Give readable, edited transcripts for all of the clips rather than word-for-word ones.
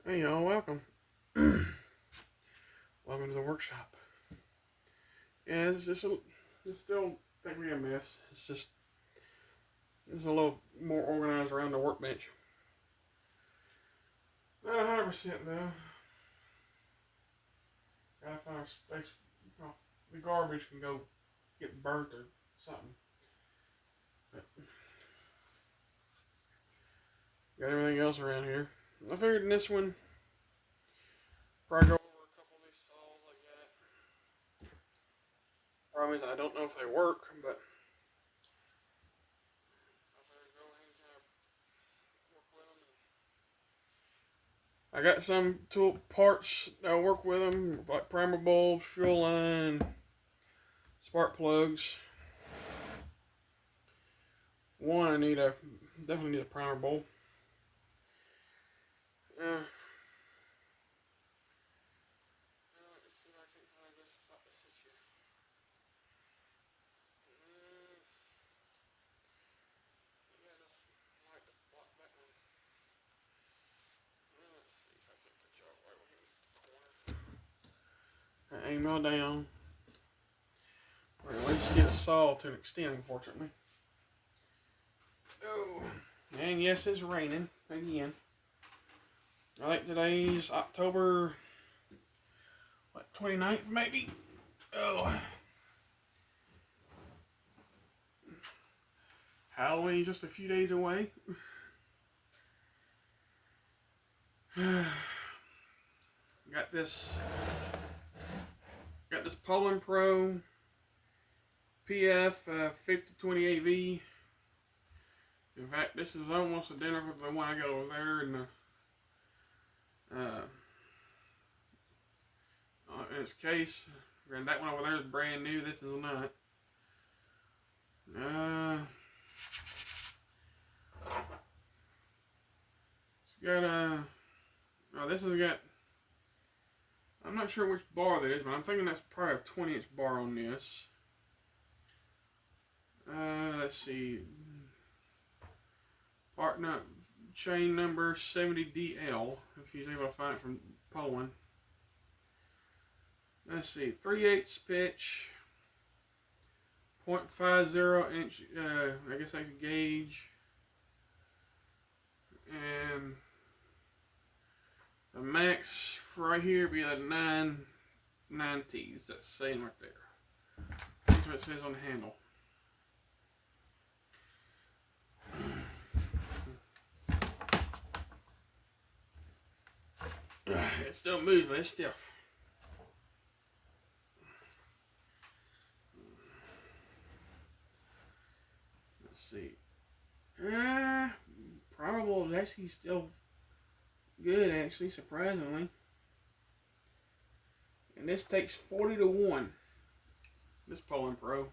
Hey y'all, welcome. Welcome to the workshop. Yeah, it's still think we a mess. It's a little more organized around the workbench. Not 100% though. Gotta find space. Well, the garbage can go get burnt or something. But got everything else around here. I figured in this one, probably go over a couple of these saws I got. Problem is I don't know if they work, but I figured go ahead and kind of work with them. I got some tool parts that work with them, like primer bulbs, fuel line, spark plugs. One, definitely need a primer bulb. Uh, let's see if I can find a good spot to sit here. Yeah, just like to block that one. Let's see if I can put you all right over here in the corner. Aim all down. Or at least see the saw to an extent, unfortunately. Oh, and yes, it's raining again. I think today's October, 29th maybe? Oh. Halloween just a few days away. got this got this Poland Pro PF 5028V. In fact, this is almost identical to the one I got over there uh, in its case. And that one over there is brand new. This is not. It's got this has got. I'm not sure which bar that is, but I'm thinking that's probably a 20-inch bar on this. Let's see. Part nut chain number 70DL. If you're able to find it from Poland. Let's see. 3/8 pitch. 0.50 inch. I guess I could gauge. And the max for right here would be like 9Ts. That's saying right there. That's what it says on the handle. It still moves, but it's stiff. Let's see. Probable is actually still good, actually, surprisingly. And this takes 40 to 1. This Poland Pro.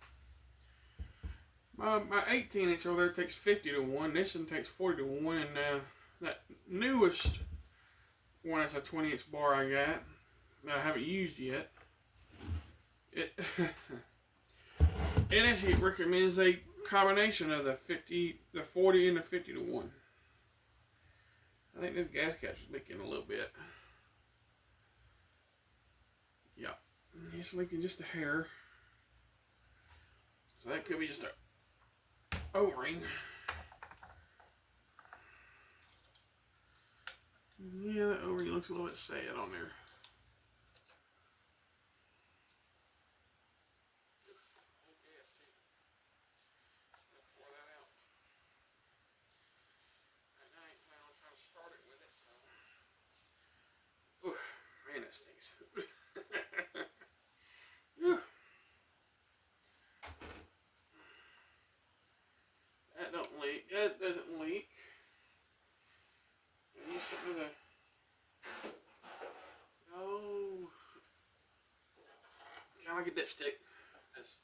My 18-inch over there takes 50 to 1. This one takes 40 to 1. And that newest one that's a 20-inch bar I got that I haven't used yet. It it actually recommends a combination of the 40, and the 50 to 1. I think this gas cap is leaking a little bit. Yeah, it's leaking just a hair. So that could be just a O-ring. Yeah, that O-ring looks a little bit sad on there. Man, that stinks. That don't leak. That doesn't leak. Use something with oh, kind of like a dipstick. That's,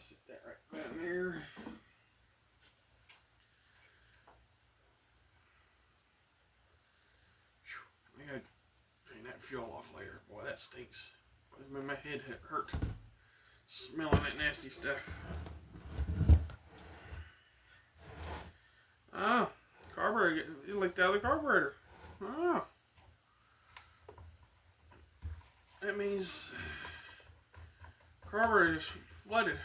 sit that right down there. I gotta drain that fuel off later. Boy, that stinks. It made my head hurt Smelling that nasty stuff. Oh, carburetor. It leaked out of the carburetor. Oh. That means carburetor is flooded.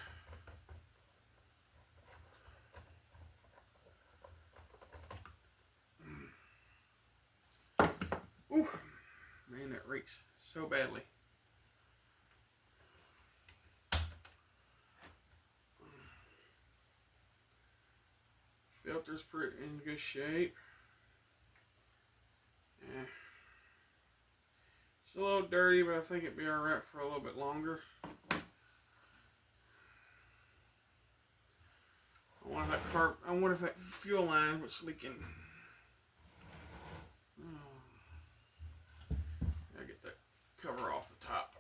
Ooh, man, that reeks so badly. Filter's pretty in good shape. Yeah. It's a little dirty, but I think it'd be alright for a little bit longer. I wonder if that fuel line was leaking. Oh. Gotta get that cover off the top.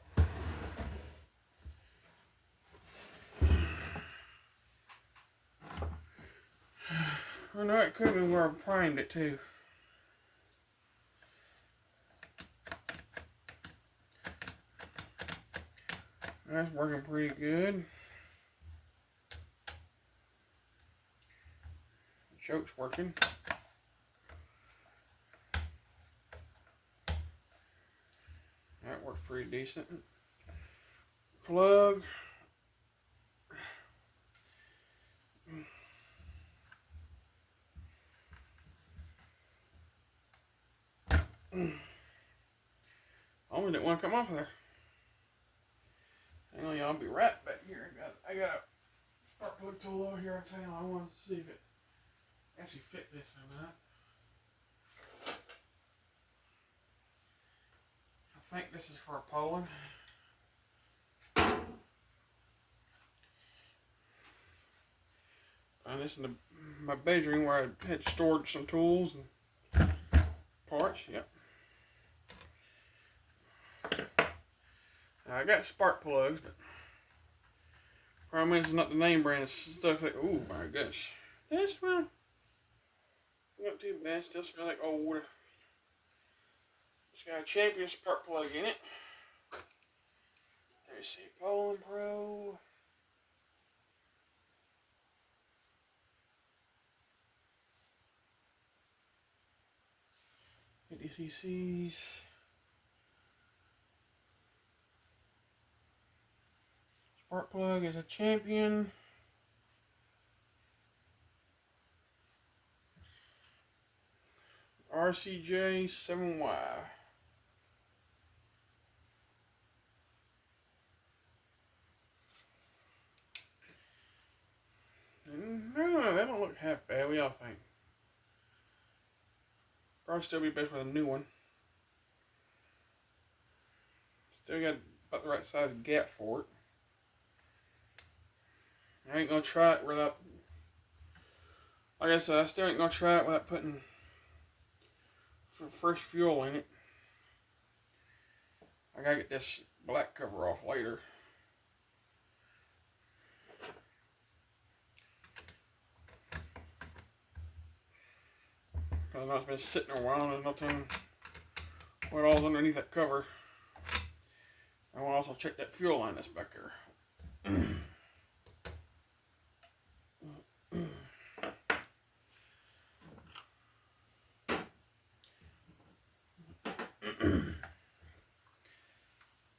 I know it could have been where I primed it too. That's working pretty good. Choke's working. That works pretty decent. Plug. Only didn't want to come off of there. Hang on, y'all. I'll be right back here. I got a spark plug tool over here I found. I wanted to see if it actually fit this or not. I think this is for a Poland. And this is my bedroom where I had stored some tools and parts. Yep. Now, I got spark plugs, but problem is it's not the name brand. It's stuff like, oh my gosh. That smell not too bad. Still smell like old water. It's got a Champion spark plug in it. Let me see. Poland Pro. cc's. Spark plug is a Champion. RCJ 7Y. No, they don't look half bad. What y'all think? Probably still be best with a new one. Still got about the right size gap for it. I ain't gonna try it without, like I said, I still ain't gonna try it without putting fresh fuel in it. I gotta get this black cover off later. I know it's been sitting a while and there's nothing what all's underneath that cover. I want to also check that fuel line that's back there.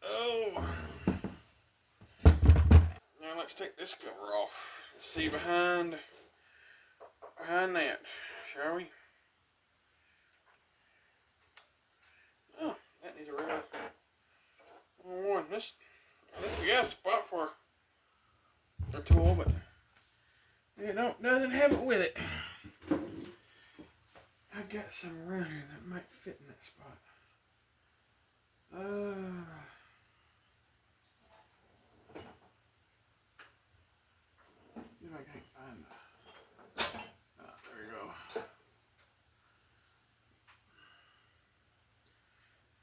Oh. Now let's take this cover off. Let's see behind that, shall we? Oh, that needs a real one. This we got a spot for the tool, but it doesn't have it with it. I got some around here that might fit in that spot. See if I can't find that. There you go.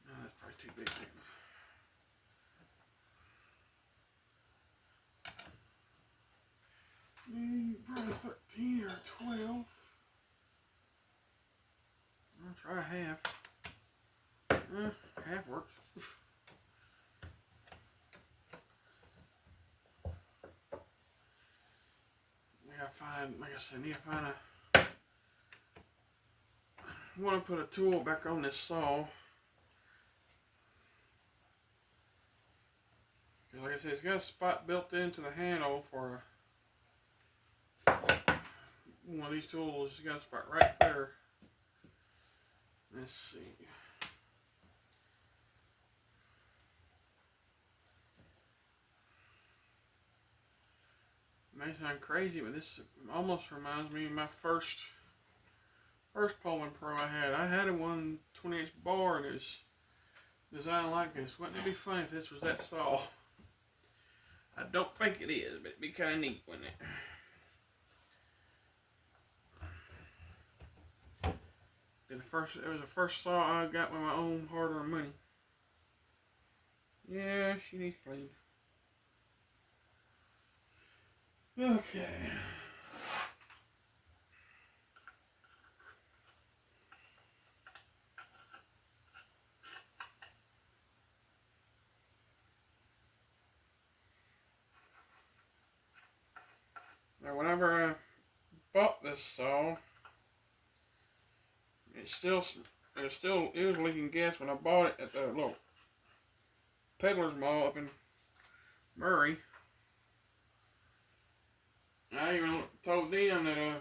No, that's probably too big too. Probably 13 or 12. I'll try half. Half works. gotta find, like I said, need to find I want to put a tool back on this saw. Like I said, it's got a spot built into the handle for one of these tools. It's got a spot right there. Let's see. May sound crazy, but this almost reminds me of my first Poland Pro I had. I had a 1/20" bar and it's designed like this. Wouldn't it be funny if this was that saw? I don't think it is, but it'd be kind of neat, wouldn't it? It was the first saw I got with my own hard-earned money. Yeah, she needs cleaned. Okay. Now, whenever I bought this saw, it was leaking gas when I bought it at the little Peddler's Mall up in Murray. I even told them that, if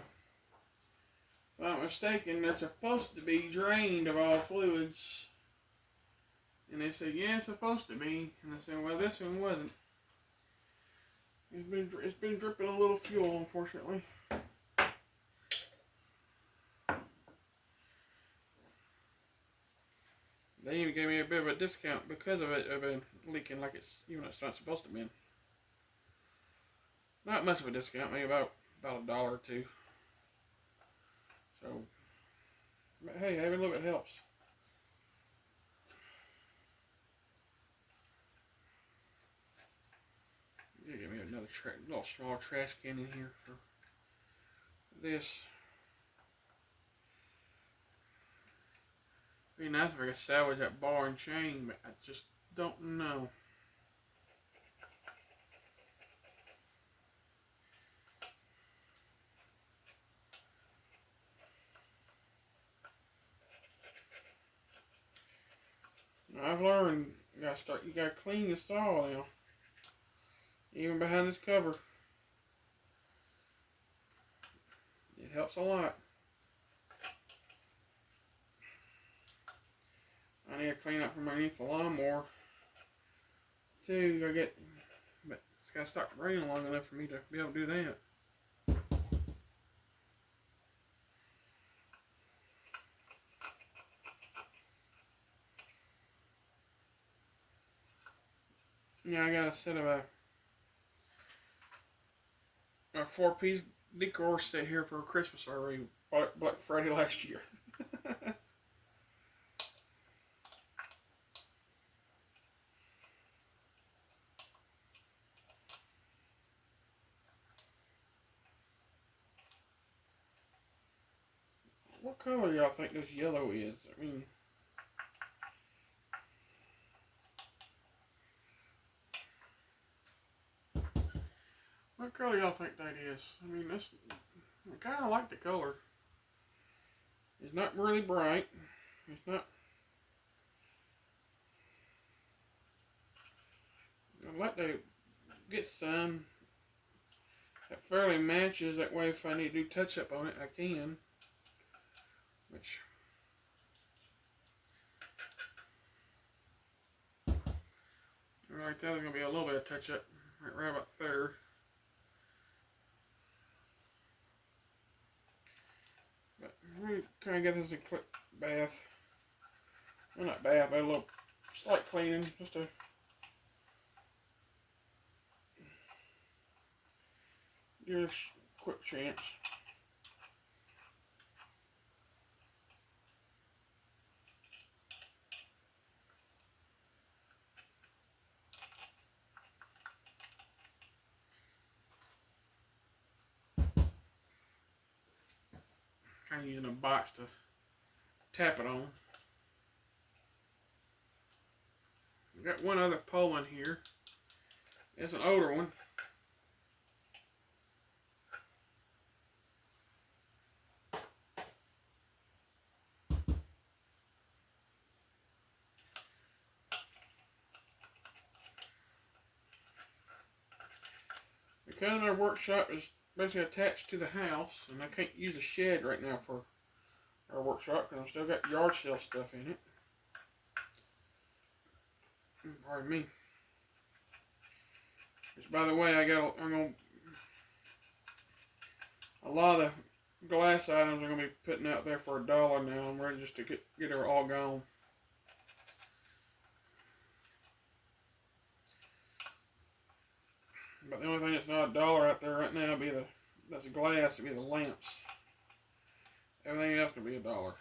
I'm not mistaken, they're supposed to be drained of all fluids. And they said, yeah, it's supposed to be. And I said, well, this one wasn't. It's been dripping a little fuel, unfortunately. They even gave me a bit of a discount because of it been leaking like even though it's not supposed to be. Not much of a discount, maybe about $1 or $2. So, but hey, every little bit helps. You give me another little small trash can in here for this. It'd be nice if I could salvage that bar and chain, but I just don't know. I've learned you gotta clean your saw now. Even behind this cover. It helps a lot. I need to clean up from underneath the lawnmower too. But it's gotta start raining long enough for me to be able to do that. Yeah, I got a set of a 4-piece decor set here for Christmas already. Bought it Black Friday last year. What color y'all think this yellow is? I mean, what color y'all think that is? I mean, I kind of like the color. It's not really bright. It's not. I'd like to get some that fairly matches. That way, if I need to do touch up on it, I can. Which I like that. There's gonna be a little bit of touch up right about there. But we kind of get this a quick bath. Well, not bath, but a little slight cleaning, just to give us a quick chance. Kind of using a box to tap it on. We've got one other Poland here. It's an older one. because our workshop is basically attached to the house, and I can't use the shed right now for our workshop because I've still got yard sale stuff in it. Pardon me. Which, by the way, a lot of the glass items I'm gonna be putting out there for $1 now. I'm ready just to get her all gone. But the only thing that's not $1 out there right now would be that's glass, would be the lamps. Everything else could be $1.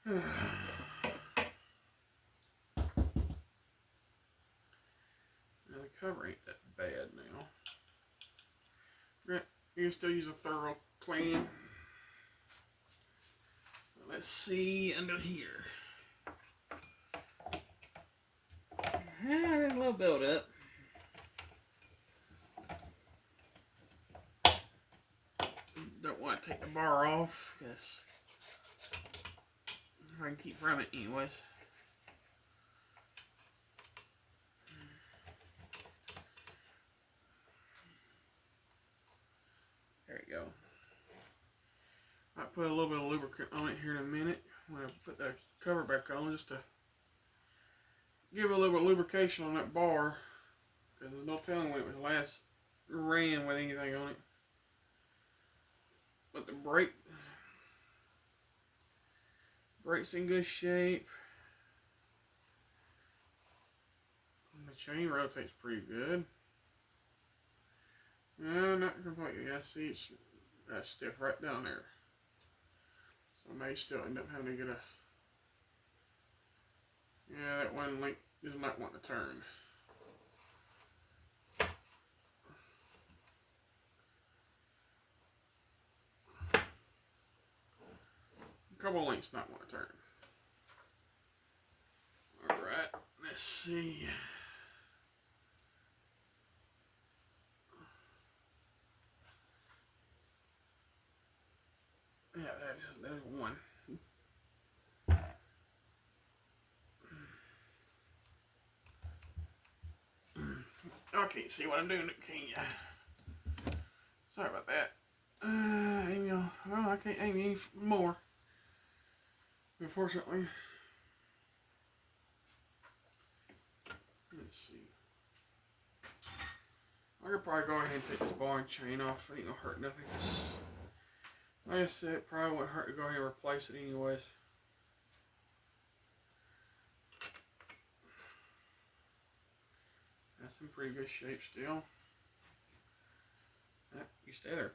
Now the cover ain't that bad now. You can still use a thorough clean. Let's see under here. There's a little build up. Don't want to take the bar off because I can keep from it anyways. There we go. I'll put a little bit of lubricant on it here in a minute when I put the cover back on, just to give it a little bit of lubrication on that bar, because there's no telling when it was last ran with anything on it. But the brake's in good shape. And the chain rotates pretty good. No, not completely. I see it's stiff right down there. So I may still end up having to get yeah, that one link does not want to turn. A couple links not want to turn. Alright, let's see. Yeah, there's one. I can't see what I'm doing, can you? Sorry about that. Aim y'all. Well, I can't aim any more, unfortunately. Let's see. I could probably go ahead and take this bar and chain off. It ain't gonna hurt nothing. Like I said, it probably wouldn't hurt to go ahead and replace it anyways. That's in pretty good shape still. You stay there.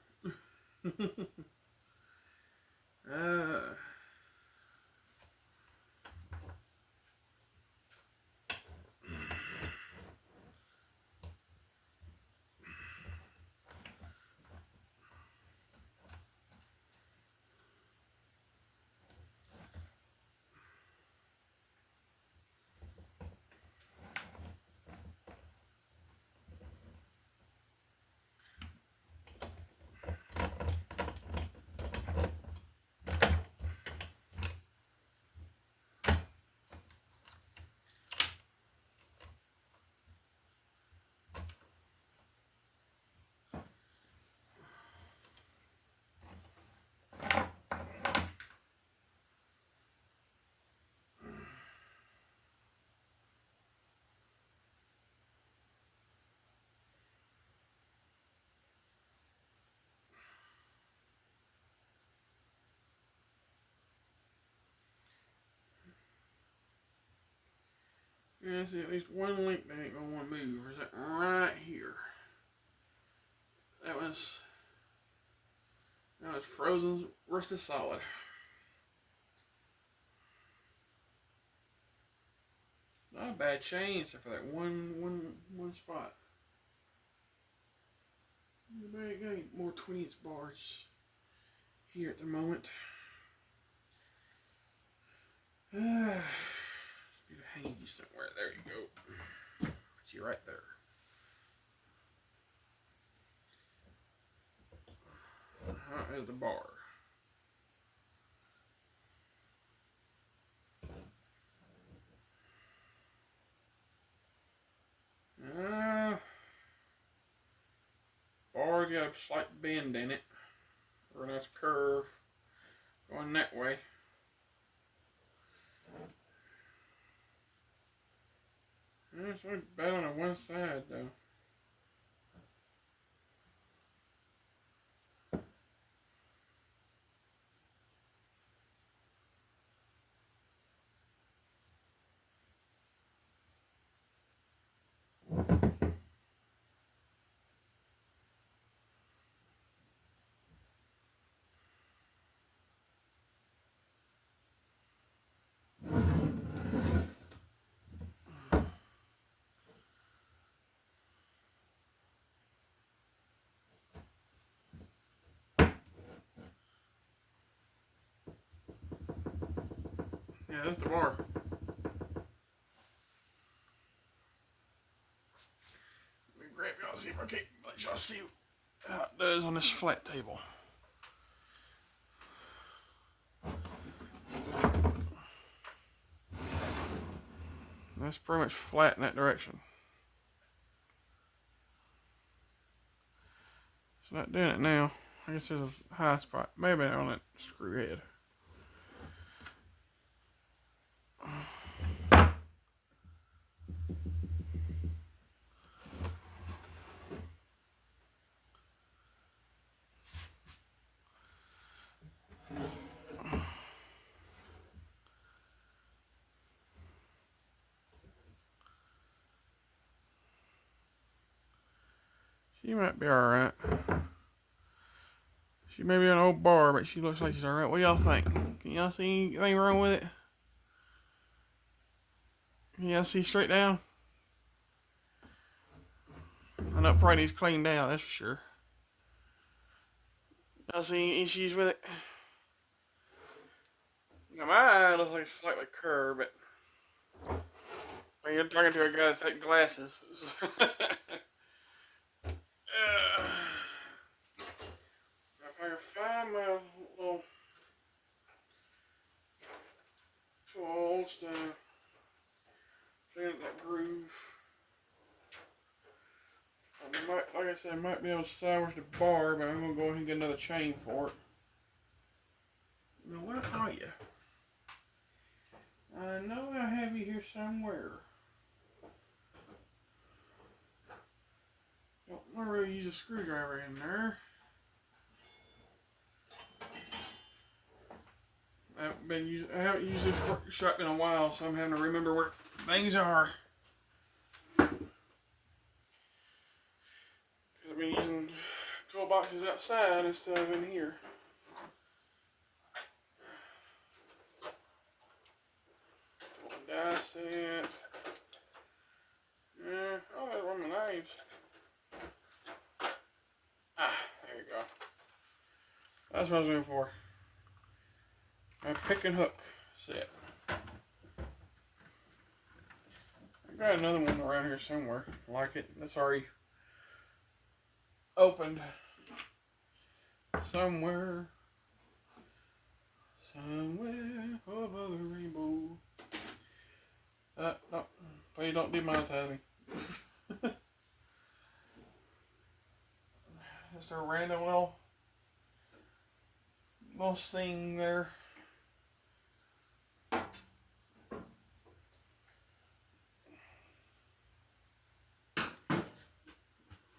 Yeah, see, at least one link that ain't gonna want to move. Is that right here? That was frozen, rusted solid. Not a bad chain, except for that one spot. I got more 20-inch bars here at the moment. Need to hang you somewhere. There you go. Put you right there. How is the bar? a slight bend in it, or a nice curve going that way. It's really bad on the one side though. Yeah, that's the bar. Let me grab y'all, see if I can let y'all see how it does on this flat table. That's pretty much flat in that direction. It's not doing it now. I guess there's a high spot. Maybe on that screw head. She might be alright. She may be an old bar, but she looks like she's alright. What y'all think? Can y'all see anything wrong with it? Can y'all see straight down? I know it probably needs cleaned out, that's for sure. Y'all see any issues with it? Now my eye looks like it's slightly curved, but when you're talking to a guy that's had glasses. If I can find my little tools to clean up that groove, I might, like I said, I might be able to salvage the bar, but I'm going to go ahead and get another chain for it. Now, where are you? I know I have you here somewhere. Don't really use a screwdriver in there. I haven't used this workshop in a while, so I'm having to remember where things are. Because I've been using toolboxes outside instead of in here. Die set. Yeah, oh, that's one of my knives. Ah, there you go. That's what I was looking for. My pick and hook set. I got another one around here somewhere like it. That's already opened. Somewhere over the rainbow. No, please don't demonetize me. Just a random little thing there.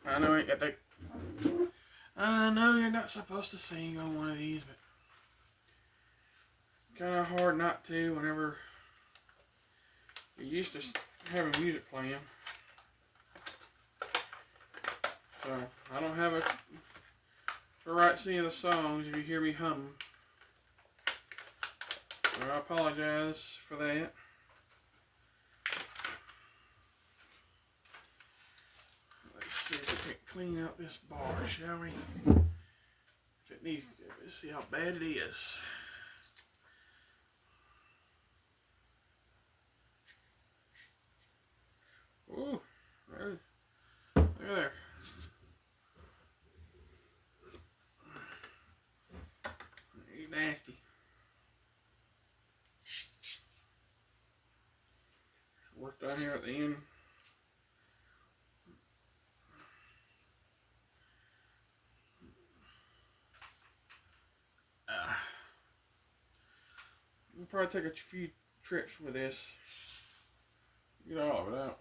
I know I ain't got that. I know you're not supposed to sing on one of these, but kind of hard not to whenever you're used to having music playing. So I don't have the right to sing the songs if you hear me hum. So I apologize for that. Let's see if we can clean out this bar, shall we? If it needs, let's see how bad it is. Ooh, look at there. He's nasty. Work down here at the end. probably take a few trips with this. Get all of it out.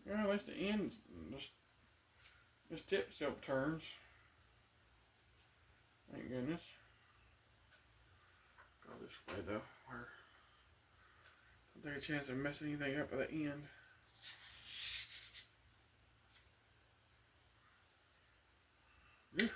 Well, at least the end, this tip still turns. Thank goodness. Go this way though, where I'll take a chance of messing anything up at the end. Oof.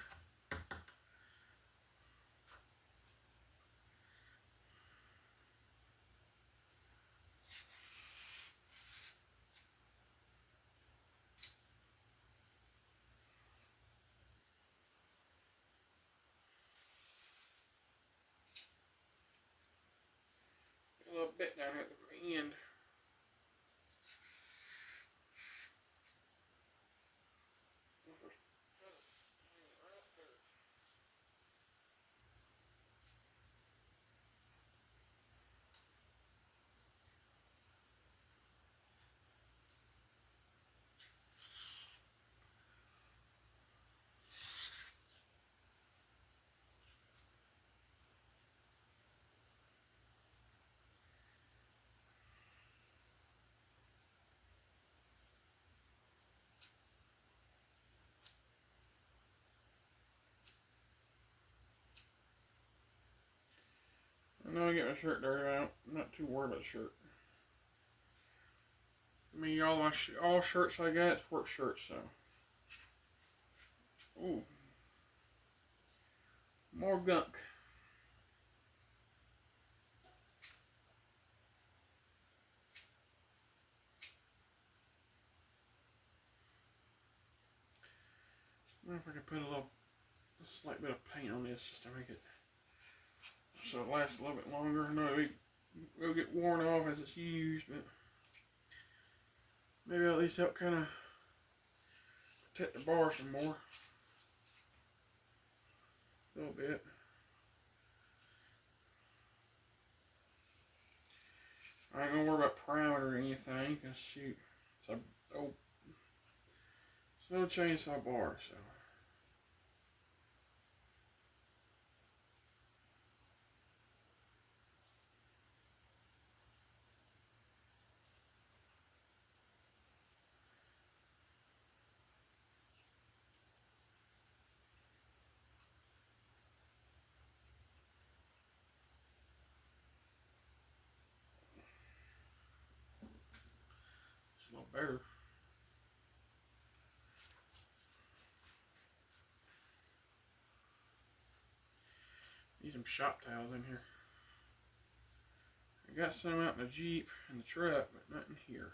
A little bit down here at the end. I know I get my shirt dirty. I'm not too worried about the shirt. I mean, all shirts I got, it's work shirts, so. Ooh. More gunk. I wonder if I can put a slight bit of paint on this just to make it so it lasts a little bit longer. I know it'll get worn off as it's used, but maybe at least help kind of protect the bar some more. A little bit. I ain't gonna worry about primer or anything, cause shoot, it's no chainsaw bar, so. It's a little better. Need some shop towels in here. I got some out in the Jeep and the truck, but not in here.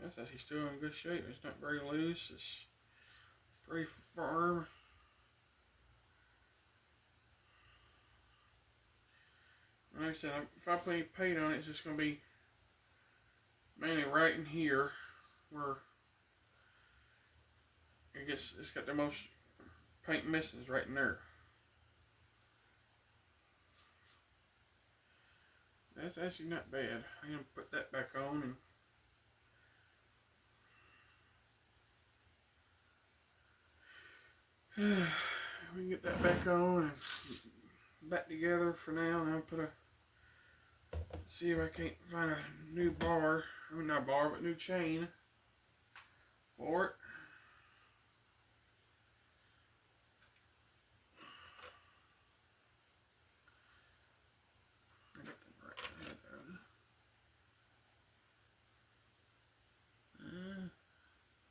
That's actually still in good shape. It's not very loose. It's pretty firm. Like I said, if I put any paint on it, it's just going to be mainly right in here where it's got the most paint misses right in there. That's actually not bad. I'm going to put that back on and we can get that back on and back together for now. And I'll see if I can't find a new bar. I mean, not bar, but new chain for it. I got that right.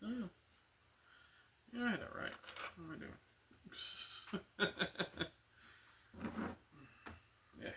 Oh. Yeah, I had that right. What am I doing? Yeah.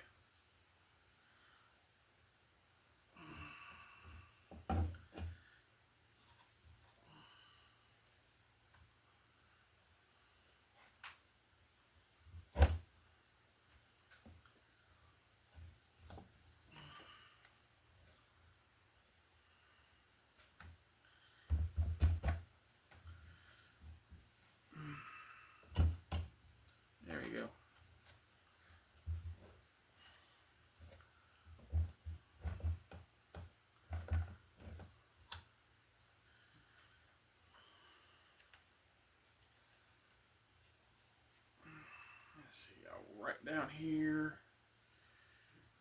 down here.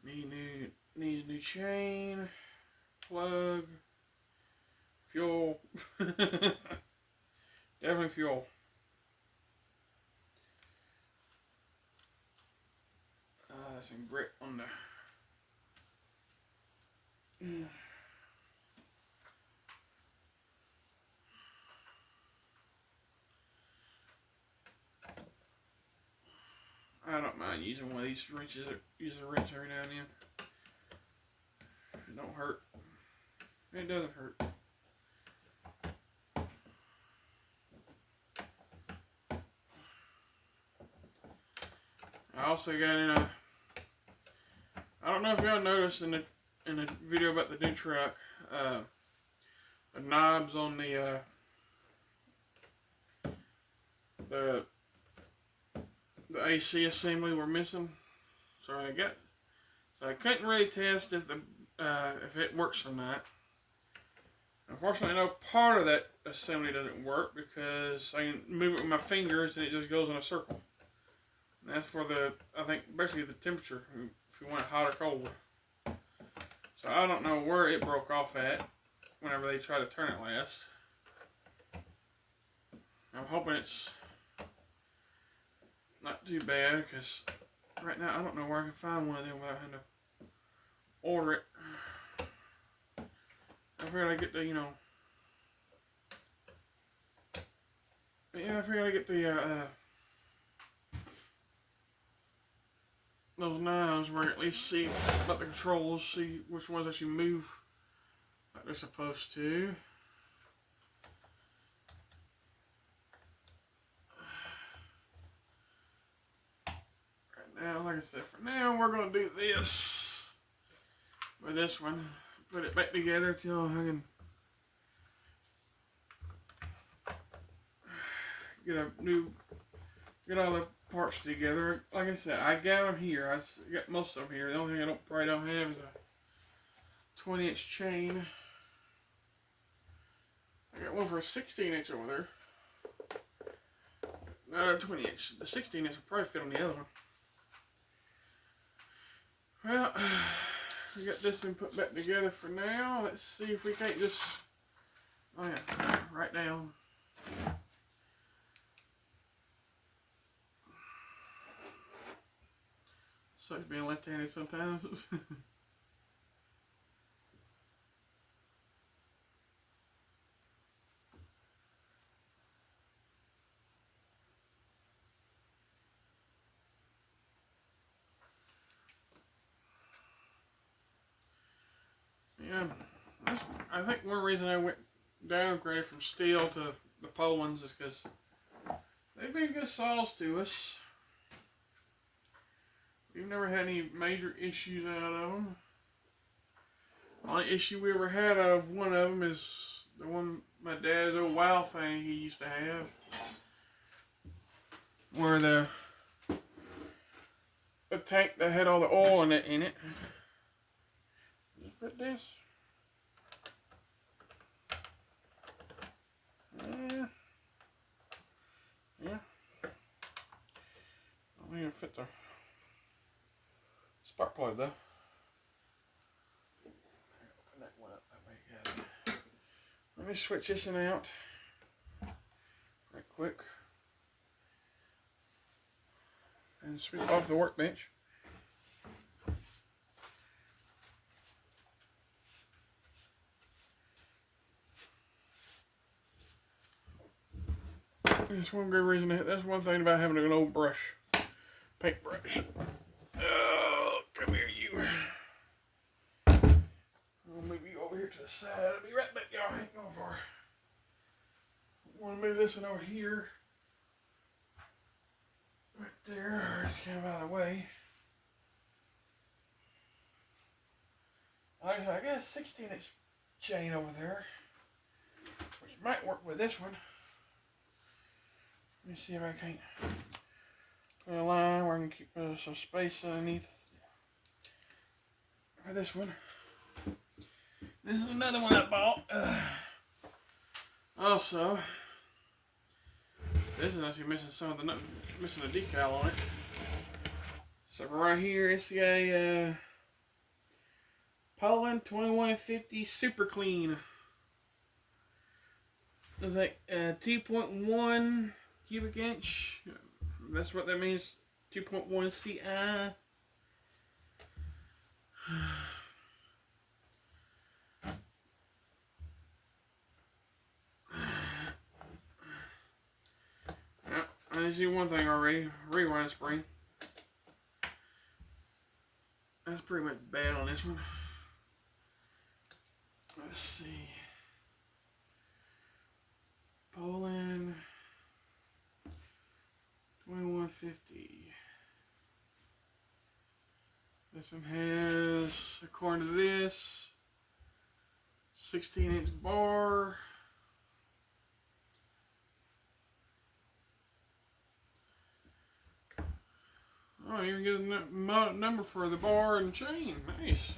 Needs a new chain, plug, fuel. Definitely fuel. Some grit on the. I don't mind using one of these wrenches. Use a wrench every now and then. It don't hurt. It doesn't hurt. I also got in a. I don't know if y'all noticed in the video about the new truck, the knobs on the AC assembly were missing. So I couldn't really test if it works or not. Unfortunately, I know part of that assembly doesn't work because I can move it with my fingers and it just goes in a circle. And that's for I think basically the temperature, if you want it hot or cold. So I don't know where it broke off at whenever they try to turn it last. I'm hoping it's not too bad because right now I don't know where I can find one of them without having to order it. I figured I'd get the, I figured I'd get the, those knives where I at least see about the controls, see which ones actually move like they're supposed to. Right now, like I said, for now we're going to do this with this one. Put it back together till I can get all the parts together. Like I said, I got them here. I got most of them here. The only thing I probably don't have is a 20-inch chain. I got one for a 16-inch over there. Not a 20-inch. The 16-inch will probably fit on the other one. Well, we got this one put back together for now. Let's see if we can't just, write down. Sucks being left-handed sometimes. Yeah, I think one reason I went downgraded from steel to the Polands is because they've been good saws to us. We've never had any major issues out of them. The only issue we ever had out of one of them is the one my dad's old WOW thing he used to have, where the tank that had all the oil in it. Does it fit this? Yeah. I don't think it'll fit the spark plug though. Open that one up that way. Yeah. Let me switch this one out right quick and sweep off the workbench. That's one good reason. That's one thing about having an old brush, paintbrush. Oh, come here, you. I'll move you over here to the side. I'll be right back, y'all. Hang on for. I want to move this one over here, right there. Just kind of out of the way. Like I said, I got a 16-inch chain over there, which might work with this one. Let me see if I can't put a line where I can keep some space underneath for this one. This is another one I bought. Also, this is actually missing missing a decal on it. So right here, it's a Poulan 2150 Super Clean. It's like 2.1 cubic inch. That's what that means. 2.1 CI. I see one thing already. Rewind spring. That's pretty much bad on this one. Let's see. Poulan 2150. This one has, according to this, 16-inch bar. Oh, even gives a number for the bar and chain. Nice.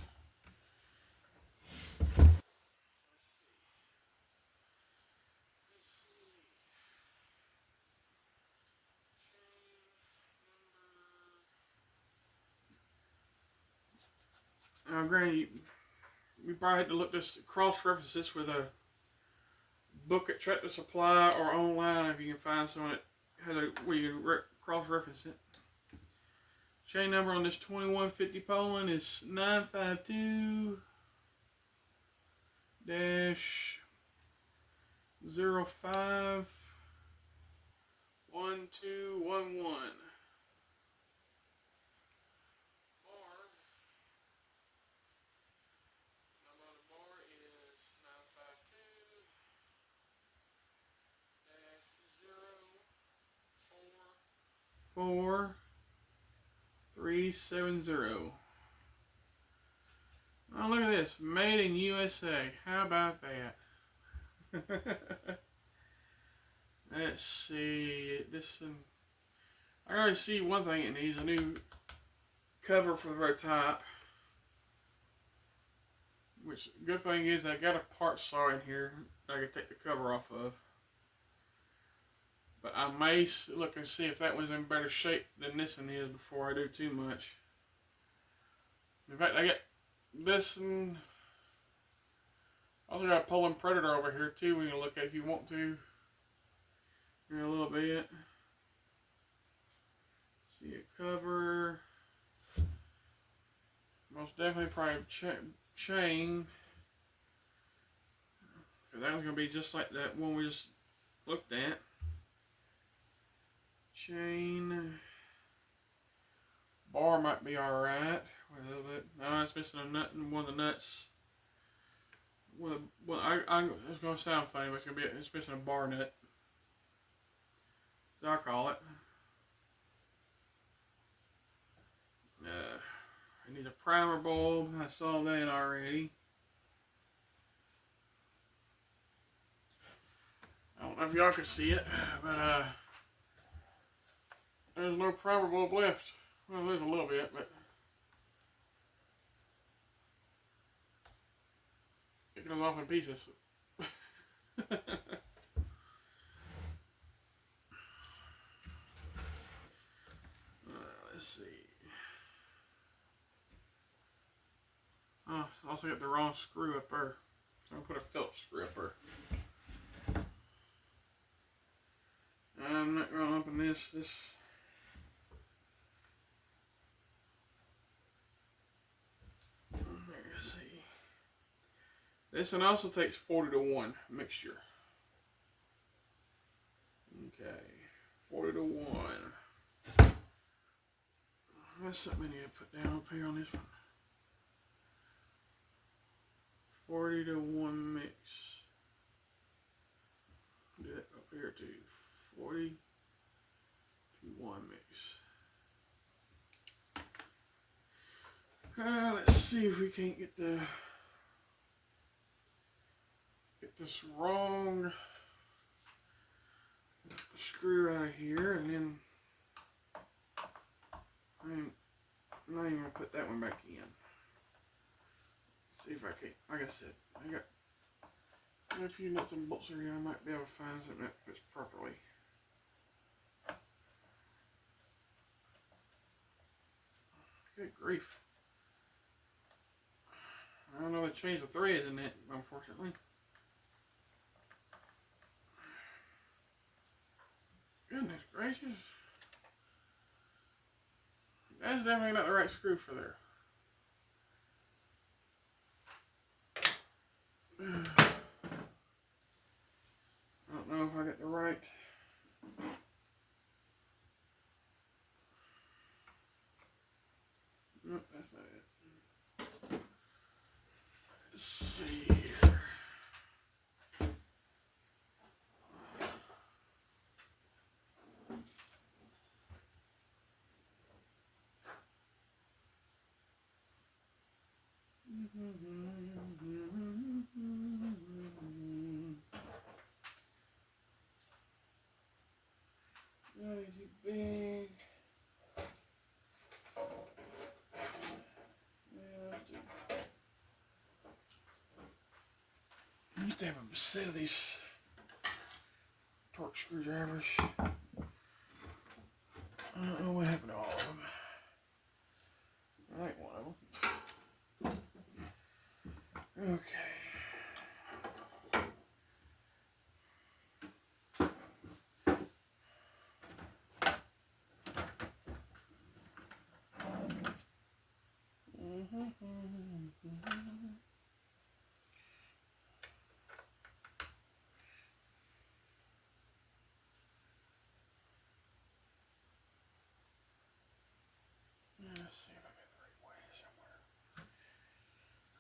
Now, granted, we probably had to look this cross-reference this with a book at Tractor Supply or online if you can find someone that has a where you can cross-reference it. Chain number on this 2150 Poulan is 952 05 1211. Four 370. Oh, look at this. Made in USA. How about that? Let's see. I already see one thing it needs. A new cover for the very top. Which, good thing is I got a part saw in here that I can take the cover off of. But I may look and see if that one's in better shape than this one is before I do too much. In fact, I got this and also got a Poulan Predator over here too. We can look at if you want to in a little bit. See a cover. Most definitely probably chain. Because that one's going to be just like that one we just looked at. Chain. Bar might be alright. A little bit. No, it's missing a nut and one of the nuts. It's going to sound funny, but it's missing a bar nut. As I call it. It needs a primer bulb. I saw that already. I don't know if y'all can see it, but there's no primer bulb left. Well, there's a little bit, but it goes off in pieces. Let's see. Oh, I also got the wrong screw up there. So I'm going to put a Phillips screw up there. I'm not going to open this. Let's see. This one also takes 40 to 1 mixture. Okay. 40 to 1. That's something I need to put down up here on this one. 40 to 1 mix. Do that up here too. 40 to 1 mix. Let's see if we can't get this wrong screw out of here, and then I'm not even gonna put that one back in. See if I can. Like I said, I got a few nuts and bolts here. I might be able to find something that fits properly. Good grief. I don't know, they changed the threads in it, unfortunately. Goodness gracious. That's definitely not the right screw for there. I don't know if I got the right. Nope, that's not it. Let's see here. Big. I used to have a set of these torque screwdrivers. I don't know what happened to all of them. I like one of them. Okay. Let's see if I'm in the right way somewhere.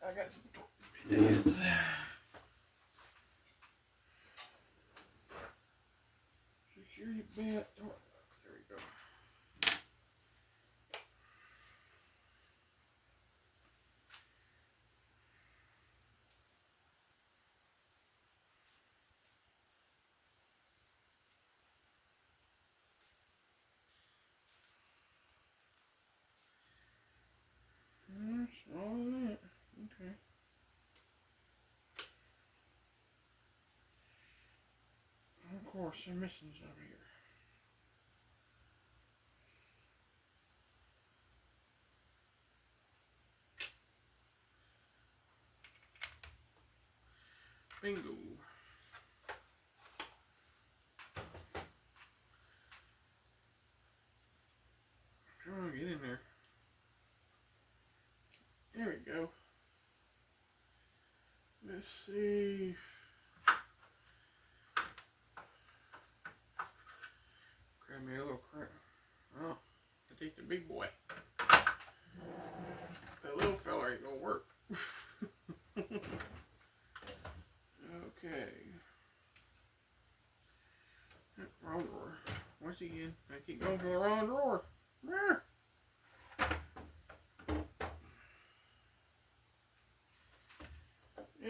I got some torque bits. Security bit. Torque. There we go. All of that. Okay. Of course, I'm missing some here. Bingo. Come on, get in there. There we go. Let's see. Grab me a little crap. Oh, I take the big boy. That little fella ain't gonna work. Okay. Wrong drawer. Once again, I keep going for the wrong drawer.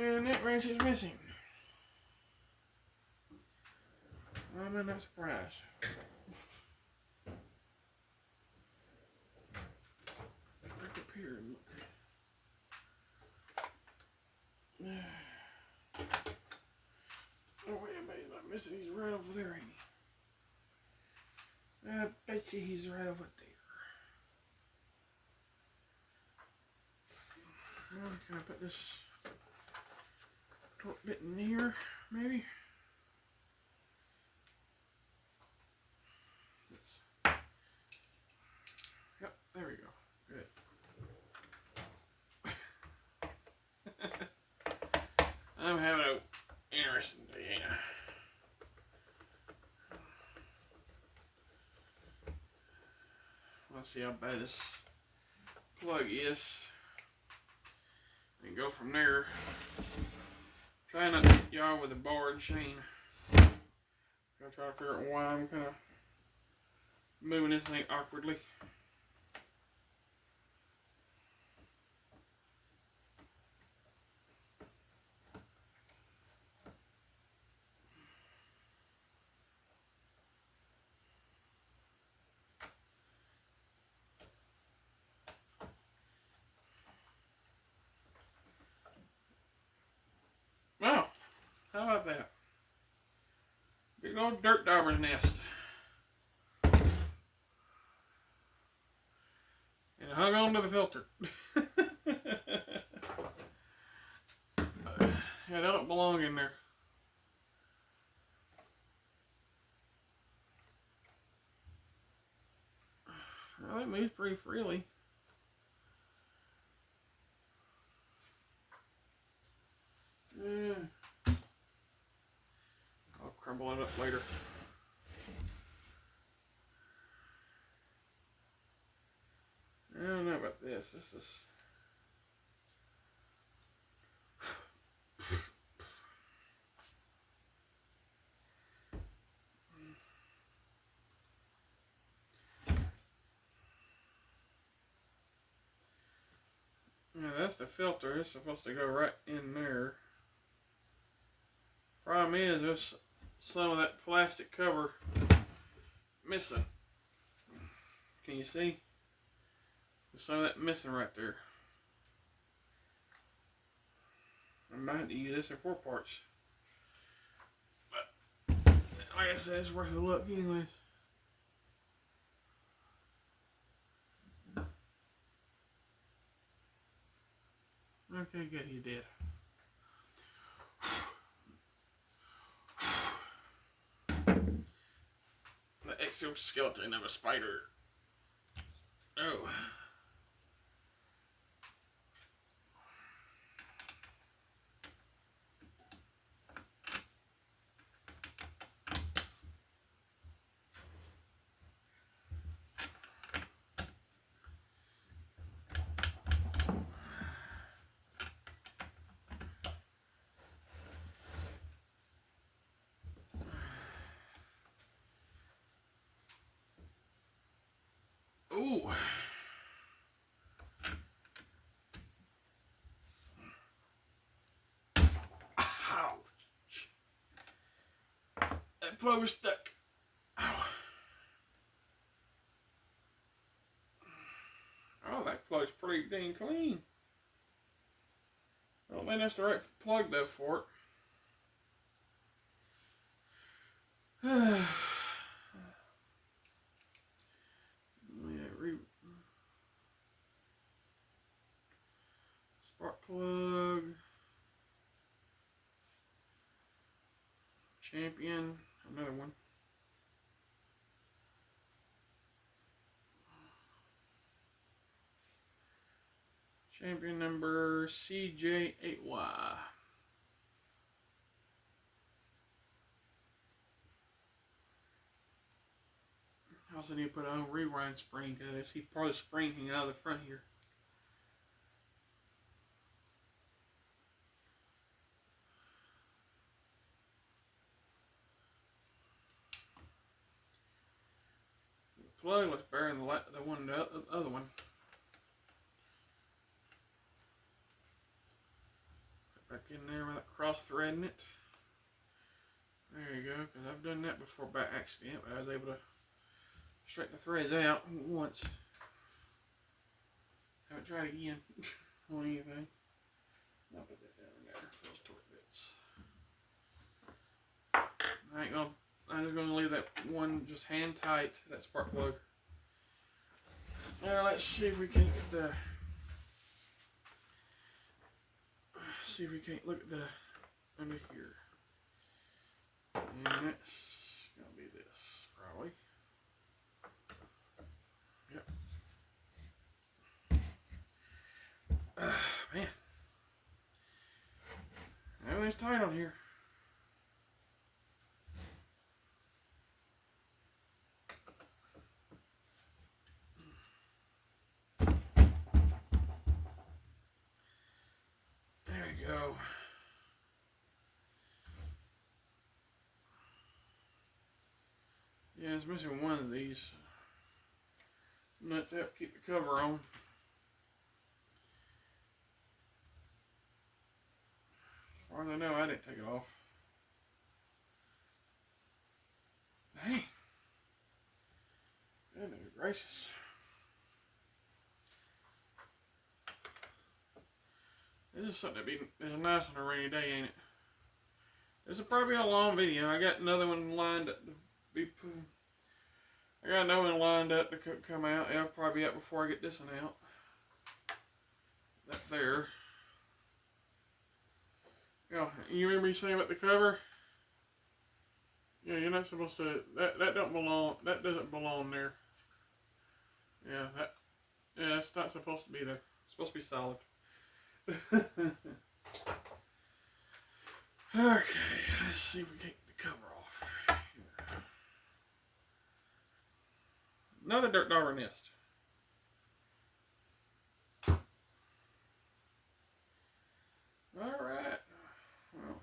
And that wrench is missing. I'm not surprised. Back up here and look. Oh, wait a minute, I'm missing. He's right over there, ain't he? I bet you he's right over there. Well, can I put this torque bit in here, maybe? That's, yep, there we go. Good. I'm having an interesting day, ain't I? Let's see how bad this plug is. And go from there. Try not to hit y'all with a bar and chain. I'll try to figure out why I'm kind of moving this thing awkwardly. Wow, how about that? Big old dirt dauber's nest. And I hung on to the filter. Yeah, they don't belong in there. Well, it moves pretty freely. Yeah. I'll crumble it up later. I don't know about this. This is... Yeah, that's the filter. It's supposed to go right in there. Problem is, there's some of that plastic cover missing. Can you see? There's some of that missing right there. I might have to use this in 4 parts. But, like I said, it's worth a look anyways. Okay, good, he's dead. The exoskeleton of a spider. Oh. Ooh. Ouch. That plug was stuck. Ow. Oh, that plug's pretty dang clean. I don't think that's the right plug though for it. Spark plug. Champion. Another one. Champion number CJ8Y. I also need to put on a rewind spring because I see part of the spring hanging out of the front here. The plug was better than the other one. Put back in there without cross threading it. There you go, because I've done that before by accident, but I was able to straighten the threads out once. Haven't tried again on anything. I'll put that down there for those torque bits. I'm just gonna leave that one just hand tight, that spark plug. Now let's see if we can't get the. See if we can't look at the under here. And that's gonna be this probably. Yep. Man, everything's tight on here. There we go. Yeah, it's missing one of these nuts help keep the cover on. As far as I know, I didn't take it off. Dang. Goodness gracious. This is something is nice on a rainy day, ain't it? This will probably be a long video. I got another one lined up to be put. I got another one lined up to come out. It'll probably be out before I get this one out. that there. Yeah, you remember me saying about the cover? Yeah, you're not supposed to. That don't belong. That doesn't belong there. Yeah, that. Yeah, that's not supposed to be there. It's supposed to be solid. Okay, let's see if we can get the cover off. Another dirt dauber nest. All right. Well,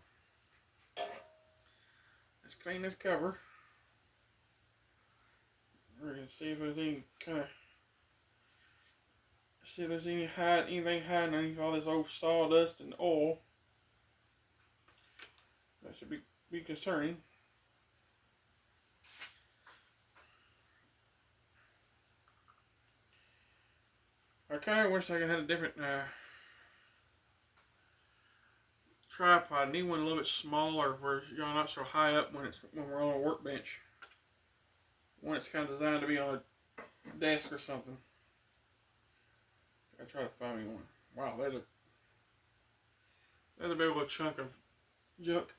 let's clean this cover. We're gonna see if there's any kind of anything hiding underneath all this old sawdust and oil. That should be concerning. I kind of wish I could have a different tripod. I need one a little bit smaller, where you're not so high up when we're on a workbench. One that's kind of designed to be on a desk or something. I try to find me one. Wow, there's a big old chunk of junk.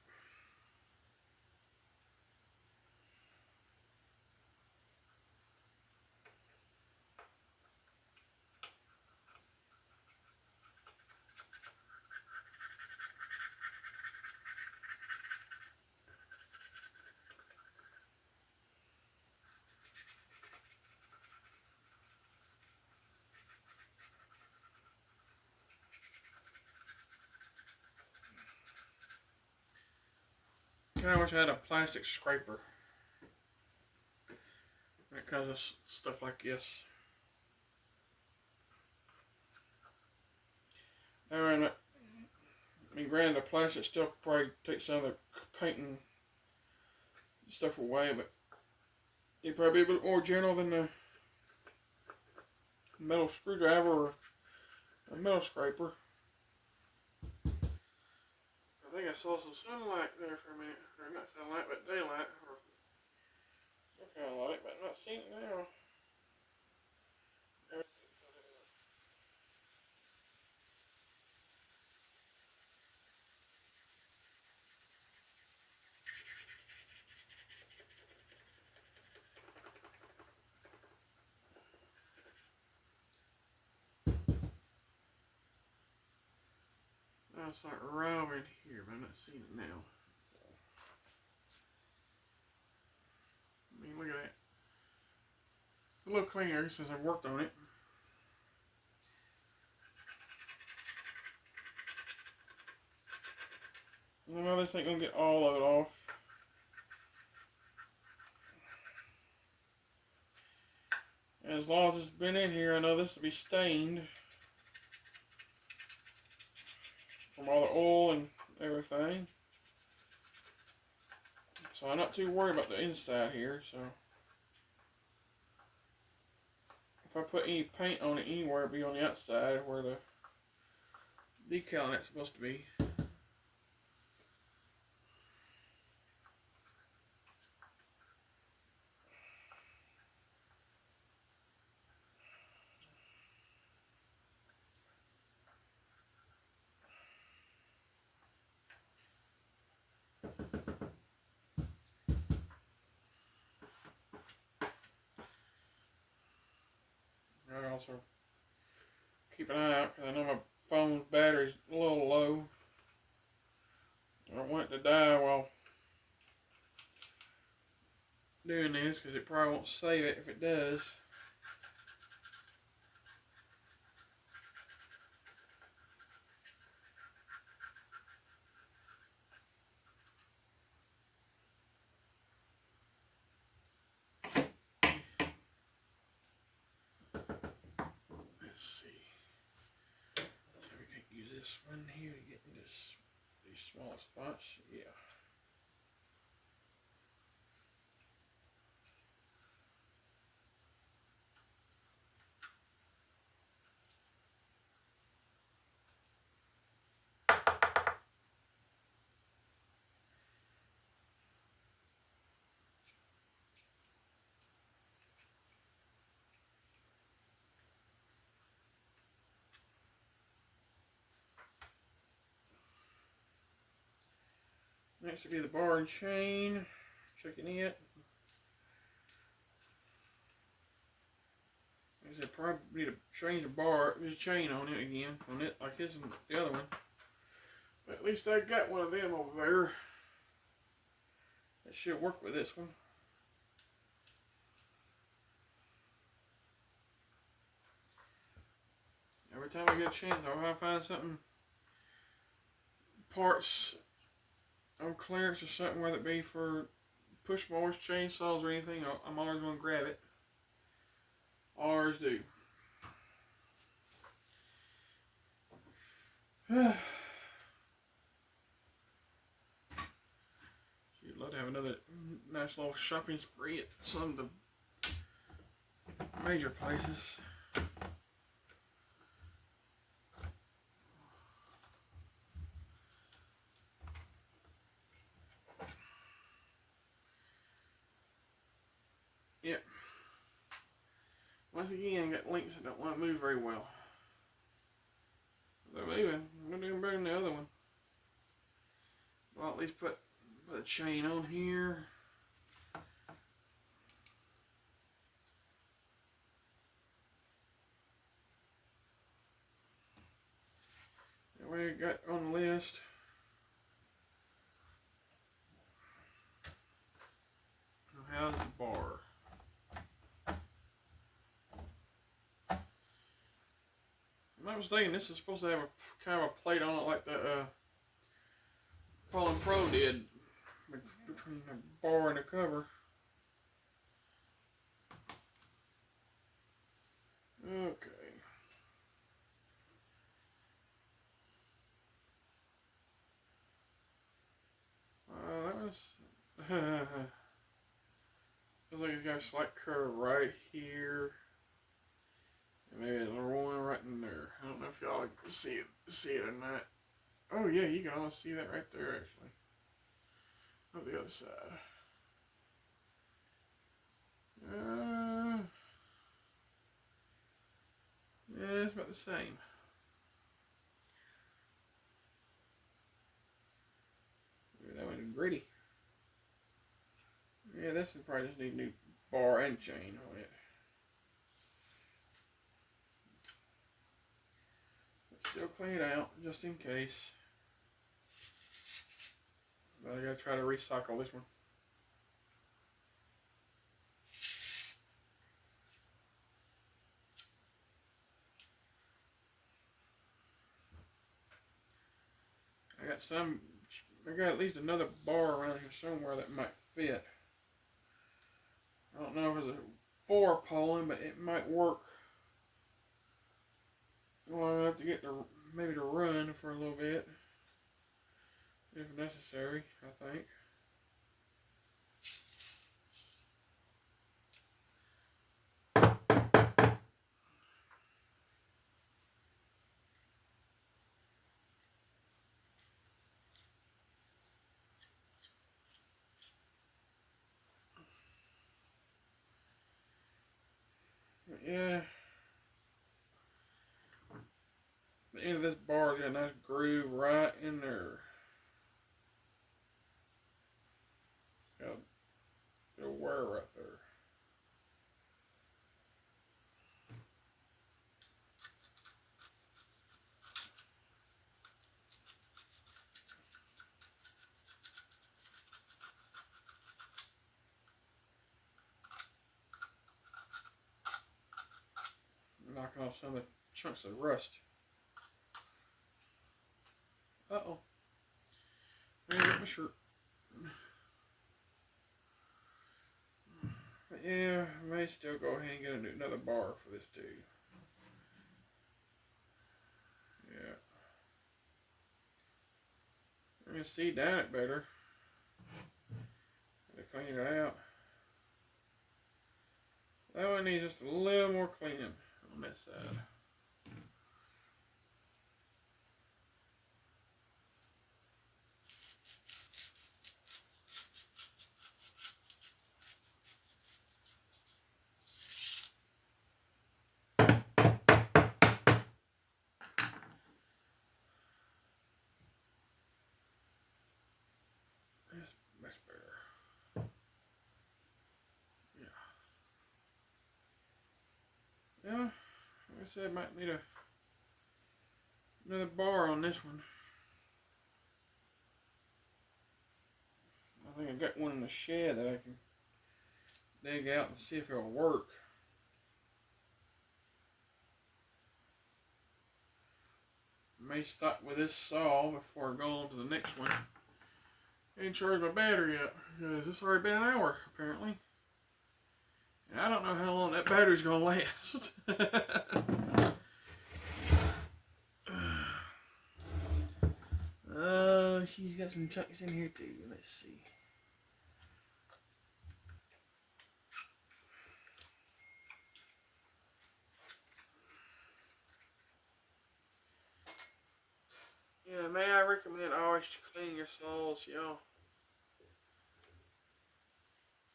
I wish I had a plastic scraper when it comes to stuff like this. I mean, granted, the plastic still probably takes some of the painting stuff away, but it'd probably be a bit more gentle than the metal screwdriver or a metal scraper. I think I saw some sunlight there for a minute. Or not sunlight, but daylight. Or some kind of light, but I'm not seeing it now. No, it's like right over in here, but I'm not seeing it now. So, I mean, look at that. It's a little cleaner since I've worked on it. No, this ain't gonna get all of it off. As long as it's been in here, I know this will be stained from all the oil and everything. So I'm not too worried about the inside here. So if I put any paint on it anywhere, it'll be on the outside where the decal on it's supposed to be. I also keep an eye out because I know my phone's battery's a little low. I don't want it to die while doing this because it probably won't save it if it does. Let's see. So we can't use this one here to get in these small spots. Yeah. Next will be the bar and chain. Checking it. I said probably need to change the chain on it again, on it like this and the other one. But at least I got one of them over there. That should work with this one. Every time I get a chance, I'll find something, parts on clearance or something, whether it be for push mowers, chainsaws, or anything. I'm always going to grab it. Always do. You'd love to have another nice little shopping spree at some of the major places. Yep. Once again, got links that don't want to move very well. They're moving. They're doing better than the other one. Well, at least put a chain on here. That way I got on the list. How's the bar? If I'm not mistaken, this is supposed to have a kind of a plate on it like the Pollen Pro did between the bar and the cover. Okay. That was. Looks like it's got a slight curve right here. And maybe there's one right in there. I don't know if y'all can see it or not. Oh yeah, you can almost see that right there actually. On the other side. Yeah, it's about the same. That one gritty. Yeah, this would probably just need a new bar and chain on it. But still clean it out, just in case. But I gotta try to recycle this one. I got at least another bar around here somewhere that might fit. I don't know if it's a 4 Pollen, but it might work long enough to get maybe to run for a little bit, if necessary, I think. But yeah. The end of this bar got a nice groove right in there. Got a bit of wear right there. Knocking off some of the chunks of rust. Uh-oh. I got my shirt. But yeah, I may still go ahead and get another bar for this too. Yeah. I'm gonna see down it better. Gotta clean it out. That one needs just a little more cleaning on this side. Yeah, like I said, might need another bar on this one. I think I got one in the shed that I can dig out and see if it'll work. I may stop with this saw before I go on to the next one and charge my battery up, because it's already been an hour apparently. And I don't know how long that battery's gonna last. She's got some chunks in here too. Let's see. Yeah, may I recommend always clean your saws, y'all.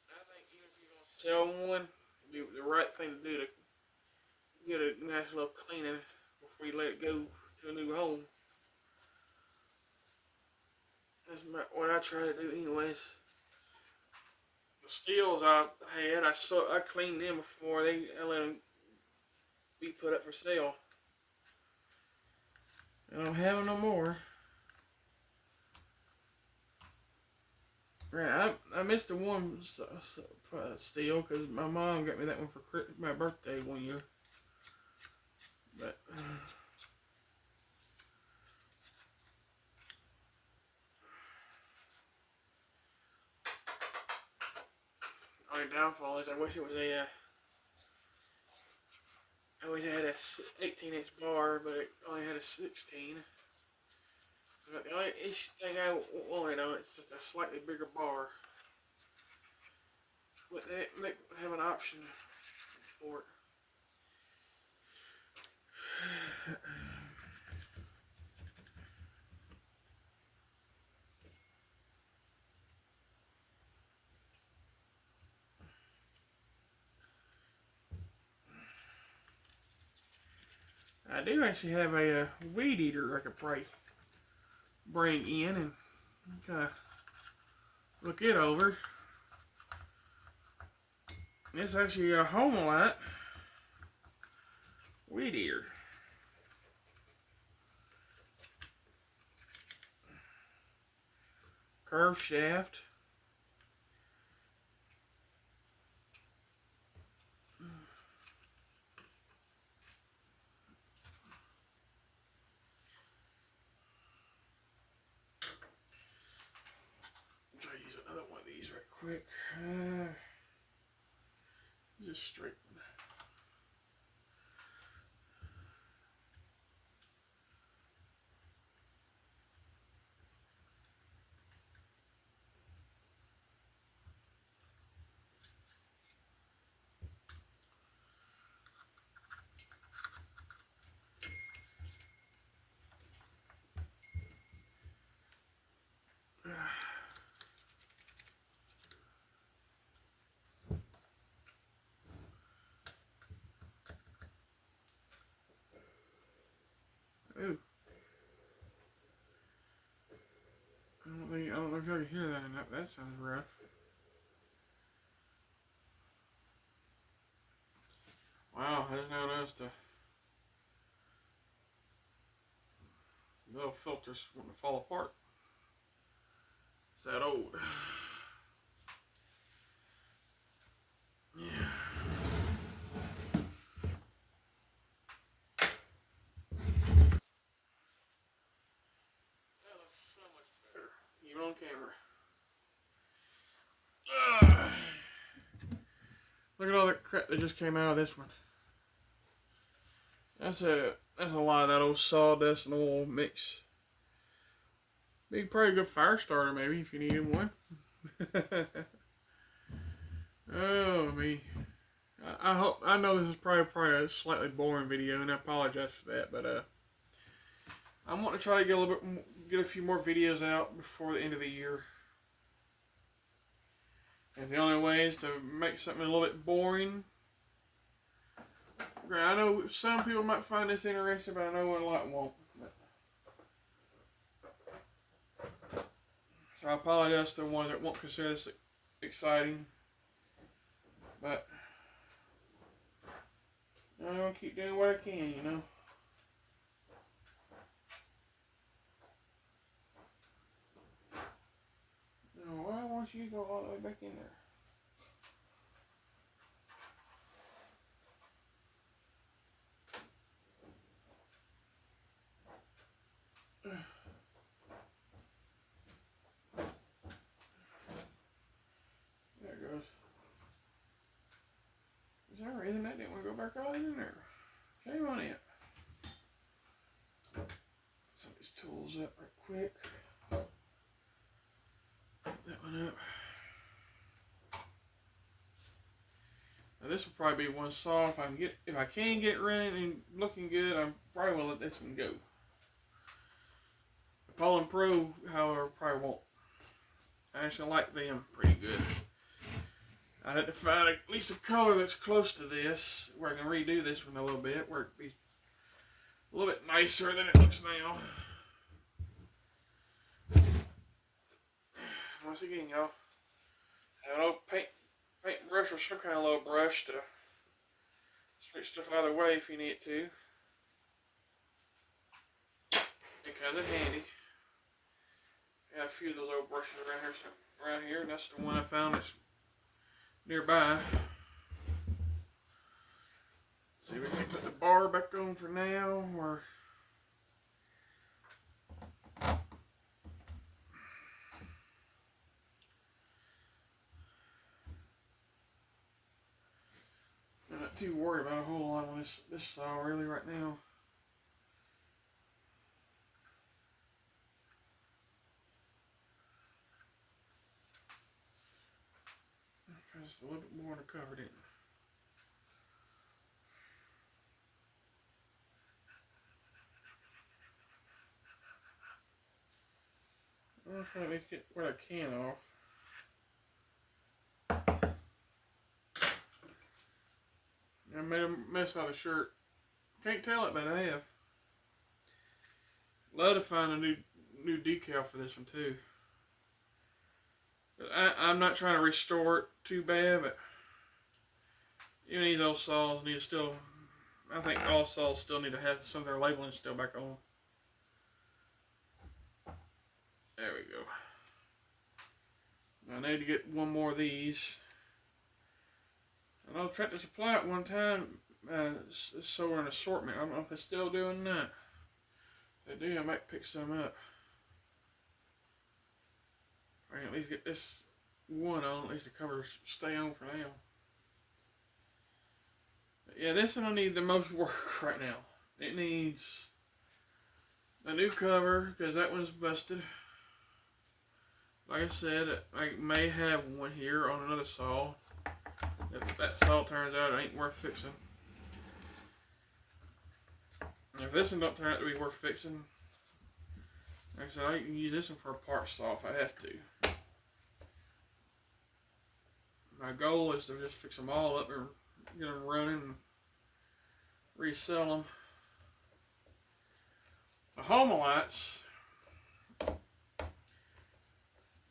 I think even if you're gonna sell one, it'd be the right thing to do to get a nice little cleaning before you let it go to a new home. That's what I try to do anyways. The steels I had, I cleaned them before I let them be put up for sale. I don't have them no more. Right, I missed the one steel because my mom got me that one for my birthday one year. But only downfall is I wish it was I wish I had a 18-inch bar, but it only had a 16. But the only thing I wanted on it's just a slightly bigger bar. But they didn't have an option for it. I do actually have a weed eater I could probably bring in and kind of look it over. It's actually a Homelite weed eater. Curved shaft. Try to use another one of these right quick. Just straight one. Ooh. I don't know if y'all can hear that or not. That sounds rough. Wow, I just now noticed the little filters wanting to fall apart. It's that old. Yeah. That looks so much better. Even on camera. Look at all that crap that just came out of this one. That's a lot of that old sawdust and oil mix. Be probably a good fire starter maybe if you needed one. Oh me. I know this is probably a slightly boring video, and I apologize for that, but I want to try to get a few more videos out before the end of the year. And the only way is to make something a little bit boring. I know some people might find this interesting, but I know a lot won't. So I apologize to the ones that won't consider this exciting. But I'm gonna keep doing what I can, you know. Now, why won't you go all the way back in there? There it goes. For some reason that didn't want to go back all in there. Shame on it. Set these tools up right quick. Put that one up. Now this will probably be one saw. If I can get it running and looking good, I probably will let this one go. The Pollen Pro, however, probably won't. I actually like them pretty good. I'd have to find at least a color that's close to this, where I can redo this one a little bit, where it be a little bit nicer than it looks now. Once again, y'all, have an old paint brush or some kind of little brush to sweep stuff out of the way if you need to. It comes in handy. Got a few of those old brushes around here, and that's the one I found that's nearby. See, we can put the bar back on for now, or I'm not too worried about a whole lot on this saw really right now. Just a little bit more to cover it. I'm trying to get what I can off. I made a mess out of the shirt. Can't tell it, but I have. Love to find a new decal for this one too. But I'm not trying to restore it too bad, but even these old saws need to still. I think all saws still need to have some of their labeling still back on. There we go. I need to get one more of these. I know Tractor Supply at one time sold an assortment. I don't know if they're still doing that. If they do, I might pick some up. I can at least get this one on, at least the covers stay on for now. But yeah, this one will need the most work right now. It needs a new cover because that one's busted. Like I said, I may have one here on another saw. If that saw turns out it ain't worth fixing. If this one don't turn out to be worth fixing, like I said, I can use this one for a part saw if I have to. My goal is to just fix them all up and get them running and resell them. The Homalites,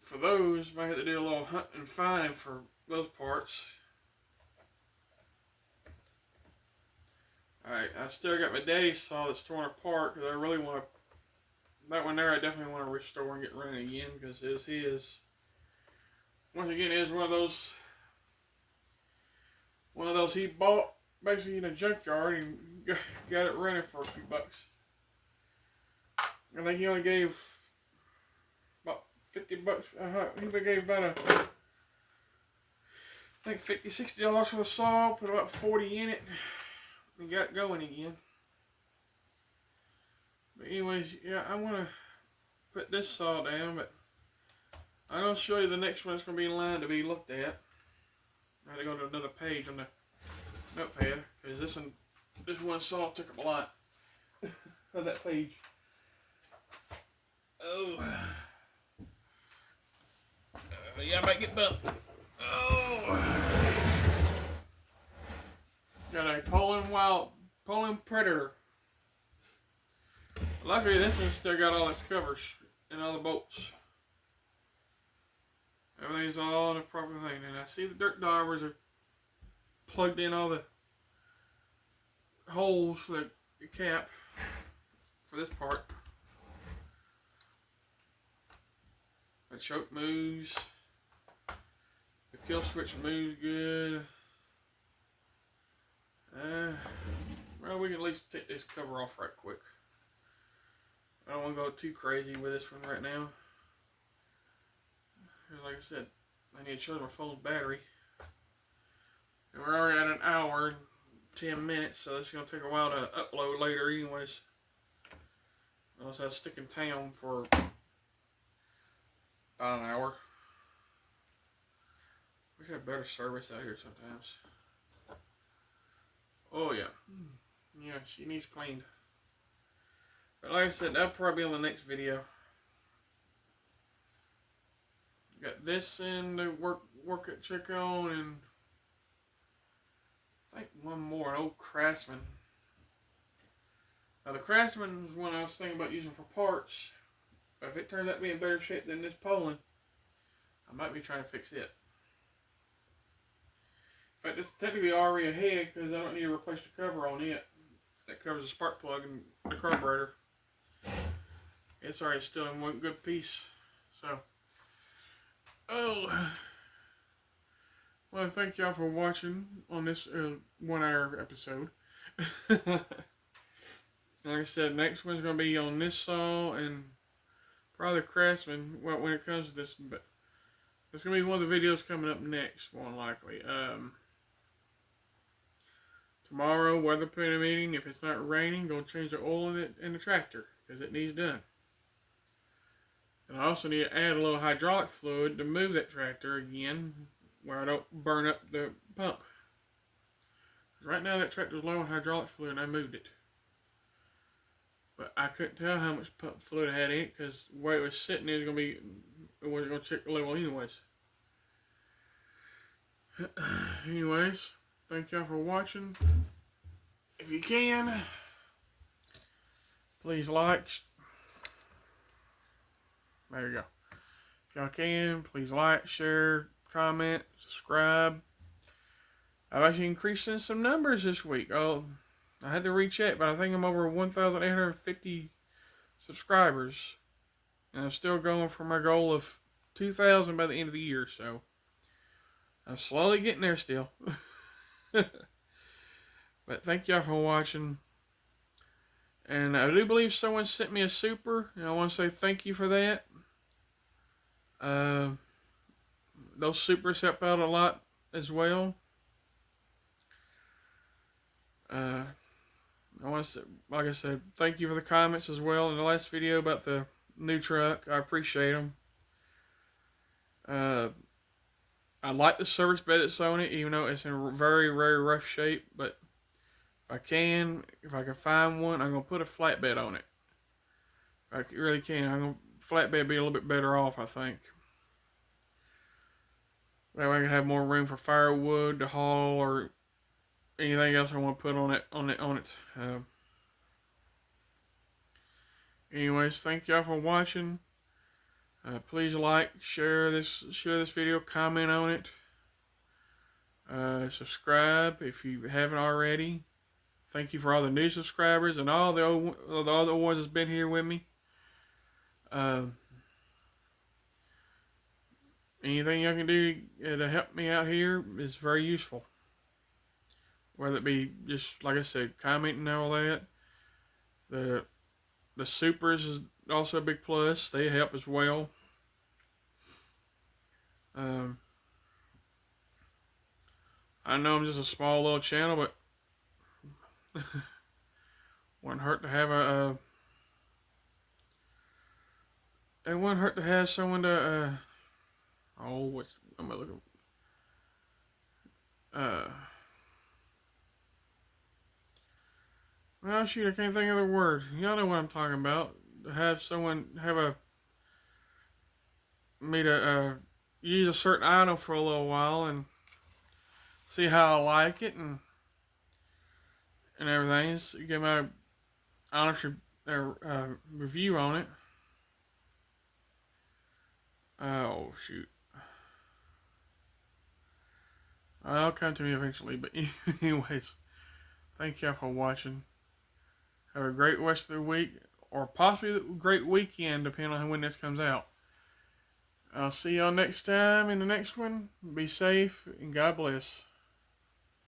for those, I might have to do a little hunting and finding for those parts. Alright, I still got my daddy's saw that's torn apart because I really want to. That one there I definitely want to restore and get running again because his. Once again, it is one of those he bought basically in a junkyard and got it running for a few bucks. I think he only gave about $50. He gave about I think $50-$60 for the saw, put about 40 in it, and got going again. But anyways, yeah, I want to put this saw down, but I'm going to show you the next one that's going to be in line to be looked at. I had to go to another page on the notepad, because this one saw took up a lot of that page. Oh. Yeah, I might get bumped. Oh. Got a Poland Predator. Luckily, this one's still got all its covers and all the bolts. Everything's all in the proper thing. And I see the dirt divers are plugged in all the holes for the cap for this part. The choke moves. The kill switch moves good. Well, we can at least take this cover off right quick. I don't want to go too crazy with this one right now. Like I said, I need to charge my phone's battery. And we're already at an hour and 10 minutes, so it's going to take a while to upload later anyways. Unless I stick in town for about an hour. We should have better service out here sometimes. Oh yeah. Yeah, she needs cleaned. But like I said, that'll probably be on the next video. Got this in to work at check on, and I think one more, an old Craftsman. Now the Craftsman is one I was thinking about using for parts. But if it turns out to be in better shape than this Poland, I might be trying to fix it. In fact, it's technically already ahead because I don't need to replace the cover on it. That covers the spark plug and the carburetor. It's already still in one good piece. So, well, thank y'all for watching on this 1 hour episode. Like I said, next one's going to be on this saw and probably Craftsman when it comes to this. But it's going to be one of the videos coming up next, more than likely. Tomorrow, weather permitting meeting. If it's not raining, going to change the oil in the tractor because it needs done. And I also need to add a little hydraulic fluid to move that tractor again, where I don't burn up the pump. Right now that tractor's low on hydraulic fluid and I moved it. But I couldn't tell how much pump fluid I had in it because the way it was sitting it wasn't going to check the level anyways. Anyways, thank y'all for watching. If you can, please like. There you go. If y'all can, please like, share, comment, subscribe. I've actually increased in some numbers this week. Oh, I had to recheck, but I think I'm over 1,850 subscribers. And I'm still going for my goal of 2,000 by the end of the year, so I'm slowly getting there still. But thank y'all for watching. And I do believe someone sent me a super, and I want to say thank you for that. Those supers help out a lot as well. I want to say, like I said, thank you for the comments as well in the last video about the new truck. I appreciate them. I like the service bed that's on it, even though it's in very, very rough shape. But if I can find one, I'm gonna put a flatbed on it. I really can. Flatbed be a little bit better off, I think. That way I can have more room for firewood to haul or anything else I want to put on it. Anyways, thank y'all for watching. Please like, share this video, comment on it. Subscribe if you haven't already. Thank you for all the new subscribers and all the other ones that's been here with me. Anything y'all can do to help me out here is very useful. Whether it be just, like I said, commenting and all that. The supers is also a big plus. They help as well. I know I'm just a small little channel, but wouldn't hurt to have it wouldn't hurt to have someone to what am I looking? Well, shoot, I can't think of the word. Y'all know what I'm talking about. To have someone me to use a certain item for a little while and see how I like it and everything. Just give my honest review on it. Oh shoot. It'll come to me eventually, but anyways, Thank y'all for watching. Have a great rest of the week, or possibly a great weekend, depending on when this comes out. I'll see y'all next time in the next one. Be safe and God bless.